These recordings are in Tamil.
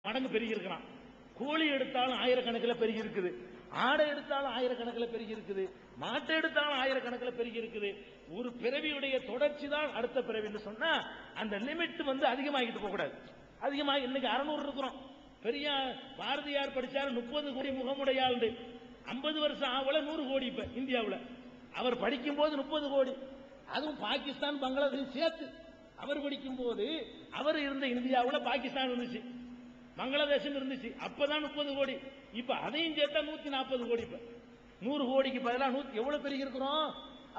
மடங்கு பெருகி இருக்கிறான். கோழி எடுத்தாலும் ஆயிரக்கணக்கில் பெருகி இருக்குது, ஆடை எடுத்தாலும் ஆயிரக்கணக்கில் பெருகி இருக்குது, மாட்டை எடுத்தாலும் ஆயிரக்கணக்கில் பெருகி இருக்குது. ஒரு பிறவியுடைய தொடர்ச்சி தான் அடுத்த பிறவின்னு சொன்னா அந்த லிமிட் அதிகமாகிட்டு போக கூடாது. அதிகமாக இன்னைக்கு 600 இருக்கிறோம். பெரிய பாரதியார் படிச்சாரு 30 கோடி முகமுடையாள், 50 வருஷம் ஆவல 100 கோடி. இப்ப இந்தியாவில் அவர் படிக்கும் போது 30 கோடி, அதுவும் பாகிஸ்தான் பங்களாதேஷ் சேர்த்து. அவர் படிக்கும் போது அவர் இருந்த இந்தியாவில் பாகிஸ்தான் இருந்துச்சு, பங்களாதேஷ் இருந்துச்சு, அப்பதான் 30 கோடி. இப்ப அதையும் சேர்த்தா 140 கோடி. இப்ப 100 கோடிக்கு பதிலாக எவ்வளவு பெருகி இருக்கிறோம்.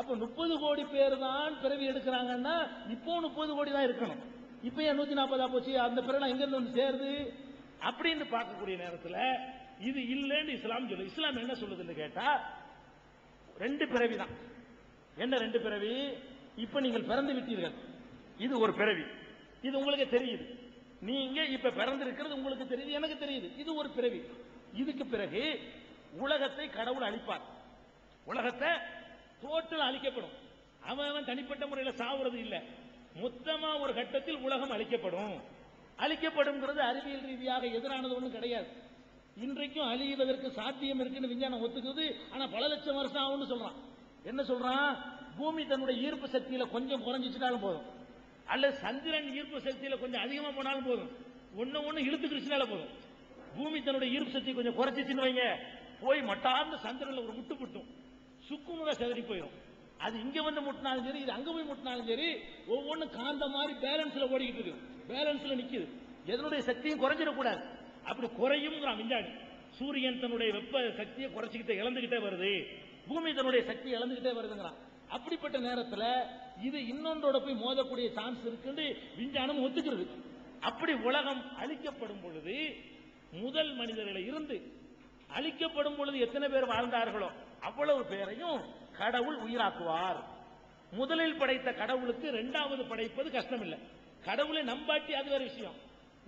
அப்ப 30 கோடி பேர் தான் பிறவி எடுக்கிறாங்கன்னா இப்போ 30 கோடி தான் இருக்கணும். இப்ப ஏன் 140 போச்சு? அந்த பிறகு எங்க இருந்து சேருது அப்படின்னு பார்க்கக்கூடிய நேரத்தில் இது இல்லைன்னு இஸ்லாம் சொல்லு. இஸ்லாம் என்ன சொல்லுதுன்னு கேட்டா 2 பிறவி தான். என்ன 2 பிறவி? இப்ப நீங்கள் பிறந்து விட்டீர்கள், இது ஒரு பிறவி, இது உங்களுக்கு தெரியுது. நீங்க இப்ப பிறந்திருக்கிறது உங்களுக்கு தெரியுது, எனக்கு தெரியுது, இது ஒரு பிறவி. இதுக்கு பிறகு உலகத்தை கடவுள் அழிப்பார். உலகத்தை டோட்டல் அழிக்கப்படும். அவன் தனிப்பட்ட முறையில் சாவுறது இல்ல, மொத்தமா ஒரு கட்டத்தில் உலகம் அழிக்கப்படும். அழிக்கப்படும்ங்கிறது அறிவியல் ரீதியாக எதிரானது ஒன்றும் கிடையாது. இன்றைக்கும் அழிவதற்கு சாத்தியம் இருக்குன்னு விஞ்ஞானம் ஒத்துக்குது. ஆனா பல லட்சம் வருஷம் ஆகும்னு சொல்றான். என்ன சொல்றான்? பூமி தன்னுடைய ஈர்ப்பு சக்தியில கொஞ்சம் குறைஞ்சிட்டாலும் போதும், அல்லது சந்திரன் ஈர்ப்பு சக்தியில கொஞ்சம் அதிகமா போனாலும் போதும், ஒண்ணு இழுத்து கிழிச்சினால போதும். பூமி தன்னுடைய ஈர்ப்பு சக்தி கொஞ்சம் குறைச்சிச்சுன்னு வைங்க, போய் மட்டார்ந்து சந்திரன்ல ஒரு முட்டு புட்டும், சுக்குமுறை செதறி போயிடும். அது இங்க முட்டினாலும் சரி, இது அங்க போய் முட்டினாலும் சரி, ஒவ்வொன்றும் காந்த மாதிரி பேலன்ஸ்ல ஓடிக்கிட்டு இருக்கு, பேலன்ஸ்ல நிக்குது. எதனுடைய சக்தியும் குறைஞ்சிடக்கூடாது. அப்படி குறையும் விஞ்ஞானி. சூரியன் தன்னுடைய வெப்ப சக்தியை குறைச்சிக்கிட்டே இழந்துகிட்டே வருது, பூமி தன்னுடைய சக்தி இழந்துகிட்டே வருதுங்கிறான். அப்படிப்பட்ட நேரத்தில் இது இன்னொன்றோட போய் மோதக்கூடிய சான்ஸ் இருக்குன்னு விஞ்ஞானம் ஒத்துக்கிறது. அப்படி உலகம் அழிக்கப்படும் பொழுது முதல் மனிதர்களை இருந்து அழிக்கப்படும் பொழுது எத்தனை பேர் வாழ்ந்தார்களோ அவ்வளவு பேரையும் கடவுள் உயிராக்குவார். முதலில் படைத்த கடவுளுக்கு இரண்டாவது படைப்பது கஷ்டம் இல்லை. கடவுளை நம்பாட்டி அது வேற விஷயம்.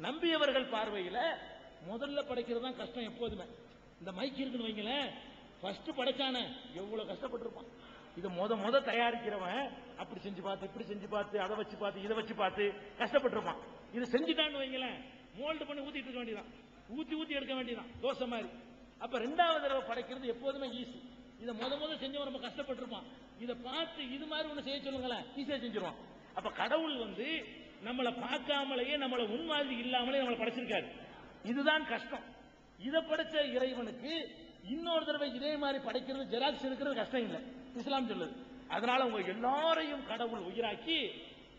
நம்பியவர்கள் பார்வையில முதல்ல படைக்கிறது தான் கஷ்டம். எப்போதுமே இந்த மைக் இருக்குன்னு வைங்களேன், ஃபர்ஸ்ட் படைச்சான எவ்வளவு கஷ்டப்பட்டிருப்பான். இது முத தயாரிக்கிறவன் அப்படி செஞ்சு பார்த்து இப்படி செஞ்சு பார்த்து அதை வச்சு பார்த்து இதை வச்சு பார்த்து கஷ்டப்பட்டிருப்பான். இது செஞ்சுட்டான்னு வைங்களேன், மோல்டு பண்ணி ஊத்திட்டு இருக்க வேண்டியதான், ஊத்தி எடுக்க வேண்டியதான் தோசை மாதிரி. அப்ப ரெண்டாவது தடவை படைக்கிறது எப்போதுமே ஈஸி. இதை முத செஞ்சவன் ரொம்ப கஷ்டப்பட்டிருப்பான். இதை பார்த்து இது மாதிரி ஒண்ணு செய்ய சொல்லுங்களேன், ஈஸியா செஞ்சிருவான். அப்ப கடவுள் நம்மளை பார்க்காமலேயே, நம்மளை முன்மாதிரி இல்லாமலே நம்மளை படைச்சிருக்காரு. இதுதான் கஷ்டம். இதை படைச்ச இறைவனுக்கு இன்னொரு தடவை இதே மாதிரி படைக்கிறது, ஜெராக்ஸ் இருக்கிறது கஷ்டம் இல்லை, இஸ்லாம் சொல்லுது. அதனால உங்க எல்லாரையும் கடவுள் உயிராக்கி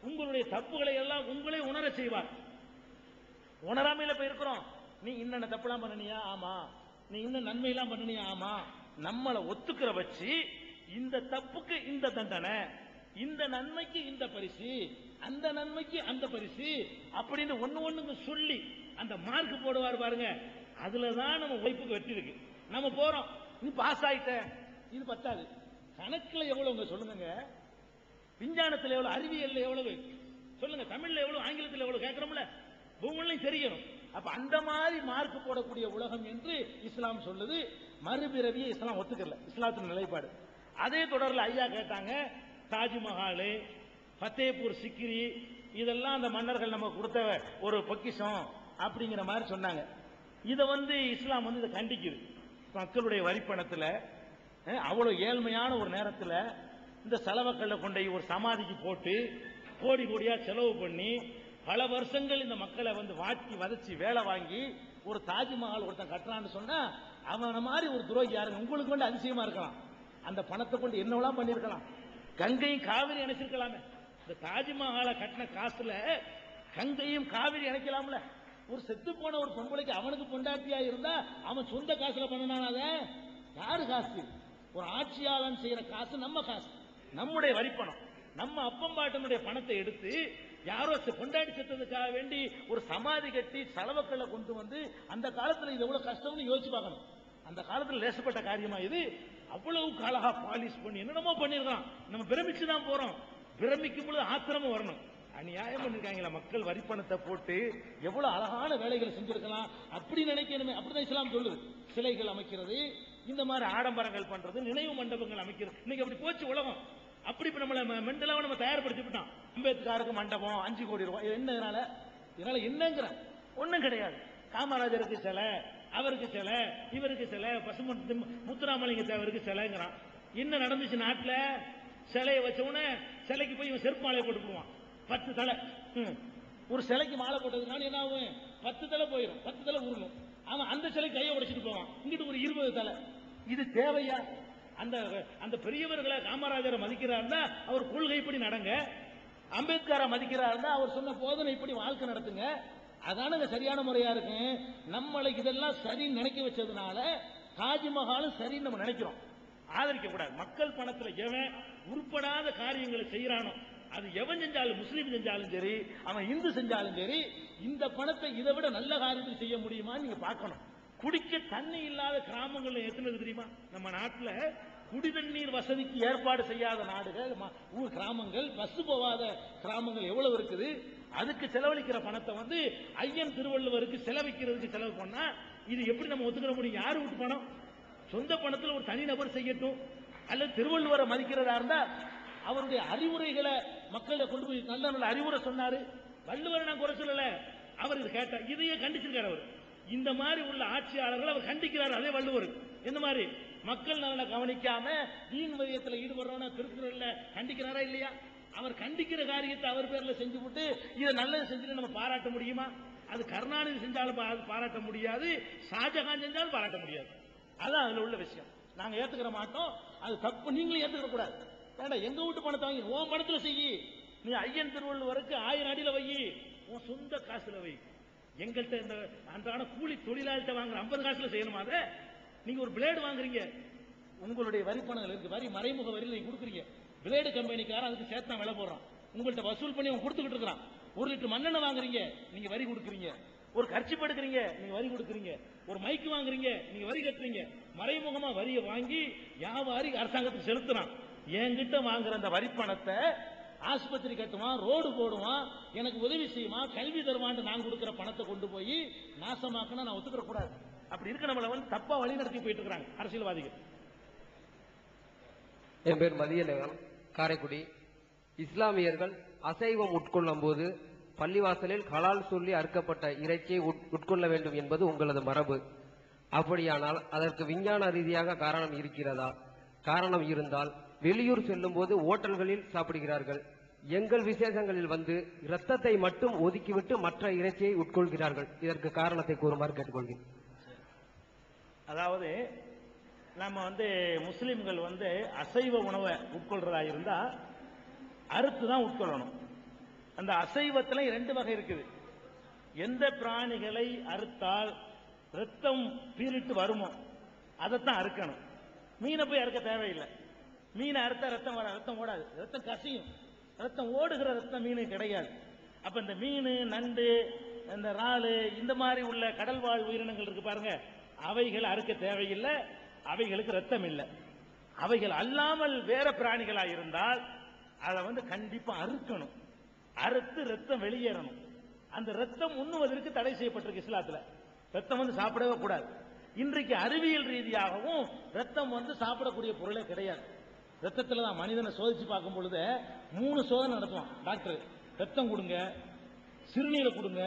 உங்களுடைய தப்புகளை எல்லாம் உங்களே உணர செய்வார். உணராமையில போயிருக்கிறோம். நீ இன்னென்ன தப்புலாம் பண்ணினியா? ஆமா. நீ இன்னும் நன்மை எல்லாம் பண்ணினியா? ஆமா. நம்மளை ஒத்துக்கிற வச்சு இந்த தப்புக்கு இந்த தண்டனை, இந்த நன்மைக்கு இந்த பரிசு, அந்த நன்மைக்கு அந்த பரிசு அப்படின்னு ஒண்ணுக்கு சொல்லி அந்த மார்க் போடுவார் பாருங்க. அதுலதான் நம்ம உழைப்புக்கு வெற்றி இருக்கு. நம்ம போறோம், நீ பாஸ் ஆயிட்ட, இது பத்தாது. கணக்குல எவ்வளவு சொல்லுங்க, விஞ்ஞானத்தில் எவ்வளவு, அறிவியல் எவ்வளவு சொல்லுங்க, தமிழ்ல எவ்வளவு, ஆங்கிலத்தில் எவ்வளவு கேட்கிறோம்ல, ஒவ்வொன்றையும் தெரியணும். அப்ப அந்த மாதிரி மார்க் போடக்கூடிய உலகம் என்று இஸ்லாம் சொல்லுது. மறுபிறவியை இஸ்லாம் ஒத்துக்கல, இஸ்லாத்தின் நிலைப்பாடு. அதே தொடர்ல ஐயா கேட்டாங்க, தாஜ்மஹால், ஃபத்தேபூர் சிக்ரி இதெல்லாம் அந்த மன்னர்கள் நம்ம கொடுத்த ஒரு பொக்கிஷம் அப்படிங்கிற மாதிரி சொன்னாங்க. இதை இஸ்லாம் இதை கண்டிக்குது. மக்களுடைய வரிப்பணத்தில் அவ்வளவு ஏழ்மையான ஒரு நேரத்தில் இந்த செலவக்கல்ல கொண்ட ஒரு சமாதிக்கு போட்டு கோடி கோடியா செலவு பண்ணி பல வருஷங்கள் இந்த மக்களை வாட்டி வதச்சி வேலை வாங்கி ஒரு தாஜ்மஹால் ஒருத்தன் கட்டுறான்னு சொன்னா அவன மாதிரி ஒரு துரோகி யாருங்க? உங்களுக்கு அதிசயமா இருக்கலாம். அந்த பணத்தை கொண்டு என்னவெல்லாம் பண்ணிருக்கலாம். கங்கையும் காவிரி இணைச்சிருக்கலாமே. இந்த தாஜ்மஹாலை கட்டின காசுல கங்கையும் காவிரி இணைக்கலாம்ல. ஒரு செத்து போன ஒரு பொம்பளைக்கு அவனுக்கு பொண்டாட்டியா இருந்தா அவன் சொந்த காசுல பண்ணனான அத யாரு காசு? ஒரு ஆட்சியாளன் செய்யற காசு நம்ம காசு, நம்முடைய வரிப்பணம். நம்ம அப்பம்பாட்டனுடைய பணத்தை எடுத்து யாரோ கொண்டாடி செத்ததுக்காக வேண்டி ஒரு சமாதி கட்டி செலவுக்களை கொண்டு அந்த காலத்துல இது எவ்வளவு கஷ்டம்னு யோசிச்சு பார்க்கணும். அந்த காலத்துல லேசப்பட்ட காரியமா இது? அவ்வளவு அழகா பாலிஷ் பண்ணி என்னென்னமோ பண்ணிருக்கான். நம்ம பிரமிச்சுதான் போறோம். பிரமிக்கும் பொழுது ஆத்திரமும் வரணும். அநியாயம் பண்ணிருக்காங்களா மக்கள் வரிப்பணத்தை போட்டு, எவ்வளவு அழகான வேலைகளை செஞ்சிருக்கலாம் அப்படி நினைக்கணுமே. அப்படிதான் இஸ்லாம் சொல்லுது. சிலைகள் அமைக்கிறது, இந்த மாதிரி ஆடம்பரங்கள் பண்றது, நினைவு மண்டபங்கள் அமைக்கிறது. இன்னைக்கு அப்படி போச்சு உலகம். அப்படி இப்ப நம்மள மென்டலாக நம்ம தயார்படுத்தி விட்டான். அம்பேத்கருக்கு மண்டபம் 5 கோடி ரூபாய். இதனால என்னங்கிற ஒண்ணும் கிடையாது. காமராஜருக்கு சிலை, அவருக்கு சிலை, இவருக்கு சிலை, பசுமன் முத்துராமலிங்க தேவருக்கு சிலைங்கிறான். என்ன நடந்துச்சு நாட்டில்? சிலையை வச்சவன சிலைக்கு போய் இவன் செருப்பு மாலையை போட்டு போவான். 10 தலை. ஒரு சிலைக்கு மாலை போட்டதுனால என்ன ஆகும்? 10 தலை போயிடும், 10 தலை உருளும். அவன் அந்த சிலை கையை உடைச்சிட்டு போவான். இங்கிட்டு ஒரு 20 தலை. இது தேவையா? அந்த அந்த பெரியவர்களை காமராஜரை மதிக்கிறாருன்னா அவர் கொள்கைப்படி நடங்க, அம்பேத்கரை மதிக்கிறாருன்னா அவர் சொன்ன போதனை இப்படி வாழ்க்கை நடத்துங்க. அதானுங்க சரியான முறையா இருக்கு. நம்மளை இதெல்லாம் சரின்னு நினைக்க வச்சதுனால தாஜ்மஹாலும் சரின்னு நம்ம நினைக்கிறோம். ஆதரிக்க கூடாது. மக்கள் பணத்தில் எவன் உருப்படாத காரியங்களை செய்யறானோ, அது எவன் செஞ்சாலும், முஸ்லீம் செஞ்சாலும் சரி, அவன் இந்து செஞ்சாலும் சரி, இந்த பணத்தை இதை விட நல்ல காரியத்தில் செய்ய முடியுமான்னு நீங்க பார்க்கணும். குடிக்க தண்ணி இல்லாத கிராமங்கள்ல எத்தனை தெரியுமா? நம்ம நாட்டில் குடி தண்ணீர் வசதிக்கு ஏற்பாடு செய்யாத நாடுகள், ஊர் கிராமங்கள், பஸ் போகாத கிராமங்கள் எவ்வளவு இருக்குது. அதுக்கு செலவழிக்கிற பணத்தை வந்து ஐயன் திருவள்ளுவருக்கு செலவிக்கிறதுக்கு செலவு பண்ணா இது எப்படி நம்ம ஒத்துக்கிற முடியும்? யாரு விட்டு பணம்? சொந்த பணத்தில் ஒரு தனிநபர் செய்யட்டும். அல்லது திருவள்ளுவரை மதிக்கிறதா இருந்தா அவருடைய அறிவுரைகளை மக்களை கொண்டு போய் நல்ல நல்ல அறிவுரை சொன்னாரு. வள்ளுவரை நான் குறை சொல்லல, அவர் இது கேட்டார், இதையே கண்டிச்சிருக்காரு. அவர் இந்த மாதிரி உள்ள ஆட்சியாளர்கள் அவர் கண்டிக்கிறார். அதே வள்ளுவர் இந்த மாதிரி மக்கள் நலனை கவனிக்காம தீன் வரியத்தில் ஈடுபடுறவன திருக்குறள்ல கண்டிக்கிறாரா இல்லையா? அவர் கண்டிக்கிற காரியத்தை அவர் பேர்ல செஞ்சு விட்டு இதை நல்லது செஞ்சுட்டு நம்ம பாராட்ட முடியுமா? அது கருணாநிதி செஞ்சாலும் பாராட்ட முடியாது, ஷாஜகான் செஞ்சாலும் பாராட்ட முடியாது. அதான் அதுல உள்ள விஷயம். நாங்க ஏத்துக்கிற மாட்டோம். அது தப்பு, நீங்களும் ஏத்துக்க கூடாது. வேண்டாம், எங்க வீட்டு பணத்தை வாங்கி உன் பணத்துல செய்யி. நீ ஐயன் திருவள்ளுவருக்கு 1000 அடியில வை, உன் சொந்த காசுல வை. எங்கள்கிட்ட இந்த அன்றாட கூலி தொழிலாளிகிட்ட வாங்குற 50 காசுல செய்யணுமா? அதை நீங்க ஒரு பிளேடு வாங்குறீங்க, உங்களுடைய வரி பணங்கள் இருக்கு, வரி மறைமுக வரியில் நீங்க கொடுக்குறீங்க. பிளேடு கம்பெனிக்காரன் அதுக்கு சேர்த்தா விலை போடுறான், உங்கள்கிட்ட வசூல் பண்ணி அவன் கொடுத்துக்கிட்டு இருக்கிறான். 1 லிட்டர் மண்ணெண்ணெய் வாங்குறீங்க, நீங்க வரி கொடுக்குறீங்க. ஒரு கர்ச்சிப் எடுக்கிறீங்க, நீங்க வரி கொடுக்குறீங்க. ஒரு மைக்கு வாங்குறீங்க, நீங்க வரி கட்டுறீங்க. மறைமுகமா வரியை வாங்கி வியாபாரி அரசாங்கத்துக்கு செலுத்துறான். என்கிட்ட வாங்குற அந்த வரி பணத்தை ஆஸ்பத்திரி கட்டுவான், ரோடு போடுவான், எனக்கு உதவி செய்வான், கல்வி தருவான். நான் கொடுக்கிற பணத்தை கொண்டு போய் நாசமாக்கணும் நான் ஒத்துக்கிற கூடாது. அப்படி இருக்க நம்மளை வந்து தப்பா வழி நடத்தி போயிட்டு இருக்கிறாங்க அரசியல்வாதிகள். என் பேர் மதியழகன், காரைக்குடி. இஸ்லாமியர்கள் அசைவம் உட்கொள்ளும் போது பள்ளிவாசலில் ஹலால் சொல்லி அறுக்கப்பட்ட இறைச்சியை உட்கொள்ள வேண்டும் என்பது உங்களது மரபு. அப்படியானால் அதற்கு விஞ்ஞான ரீதியாக காரணம் இருக்கிறதா? காரணம் இருந்தால் வெளியூர் செல்லும் போது ஓட்டல்களில் சாப்பிடுகிறார்கள். எங்கள் விசேஷங்களில் வந்து இரத்தத்தை மட்டும் ஒதுக்கிவிட்டு மற்ற இறைச்சியை உட்கொள்கிறார்கள். இதற்கு காரணத்தை கூறுமாறு கேட்டுக்கொள்கிறேன். அதாவது நம்ம வந்து முஸ்லிம்கள் வந்து அசைவ உணவை உட்கொள்றதா இருந்தா அறுத்து தான் உட்கொள்ளணும். அந்த அசைவத்தில் 2 வகை இருக்குது. எந்த பிராணிகளை அறுத்தால் ரத்தம் பீரிட்டு வருமோ அதைத்தான் அறுக்கணும். மீனை போய் அறுக்க தேவையில்லை. மீனை அறுத்தா ரத்தம் வர, ரத்தம் ஓடாது, ரத்தம் கசியும். ரத்தம் ஓடுகிற ரத்தம் மீனு கிடையாது. அப்ப இந்த மீன், நண்டு, இந்த இறாலு, இந்த மாதிரி உள்ள கடல் வாழ் உயிரினங்கள் இருக்கு பாருங்க, அவைகள் அறுக்க தேவையில்லை, அவைகளுக்கு ரத்தம் இல்லை. அவைகள் அல்லாமல் வேற பிராணிகளா இருந்தால் அதை வந்து கண்டிப்பா அறுக்கணும். அறுத்து ரத்தம் வெளியேறணும். அந்த ரத்தம் உண்ணுவதற்கு தடை செய்யப்பட்டிருக்கு இஸ்லாத்துல. ரத்தம் வந்து சாப்பிடவே கூடாது. இன்றைக்கு அறிவியல் ரீதியாகவும் ரத்தம் வந்து சாப்பிடக்கூடிய பொருளே கிடையாது. ரத்தத்துல தான் மனிதனை சோதிச்சு பார்க்கும் பொழுது 3 சோதனை நடத்துவான் டாக்டர். ரத்தம் கொடுங்க, சிறுநீரை கொடுங்க,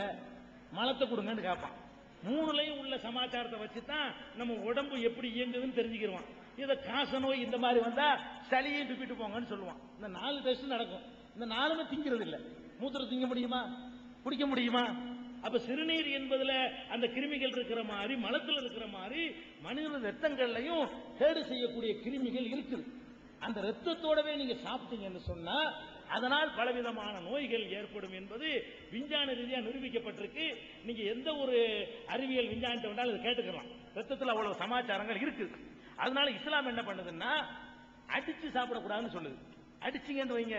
மலத்தை கொடுங்கன்னு கேட்பான். 3லையும் உள்ள சமாச்சாரத்தை வச்சுதான் நம்ம உடம்பு எப்படி இயங்குதுன்னு தெரிஞ்சுக்கிடுவான். இதை காச நோய் இந்த மாதிரி வந்தா சளியும் துப்பிட்டு போங்கன்னு சொல்லுவான். இந்த 4 டெஸ்ட் நடக்கும். இந்த 4மே திங்கிறது இல்லை. மூத்திரம் திங்க முடியுமா? குடிக்க முடியுமா? அப்ப சிறுநீர் என்பதுல அந்த கிருமிகள் இருக்கிற மாதிரி, மலத்தில் இருக்கிற மாதிரி மனித ரத்தங்கள்லையும் கேடு செய்யக்கூடிய கிருமிகள் இருக்குது. அந்த ரத்தத்தோடவே நீங்க சாப்பிட்டீங்கன்னு சொன்னா அதனால் பலவிதமான நோய்கள் ஏற்படும் என்பது விஞ்ஞான ரீதியா நிரூபிக்கப்பட்டிருக்கு. நீங்க எந்த ஒரு அறிவியல் விஞ்ஞானத்தை வேண்டாலும் இதை கேட்டுக்கலாம். ரத்தத்தில் அவ்வளவு சமாச்சாரங்கள் இருக்குது. அதனால இஸ்லாம் என்ன பண்ணுதுன்னா அடிச்சு சாப்பிடக்கூடாதுன்னு சொல்லுது. அடிச்சீங்கன்னு வைங்க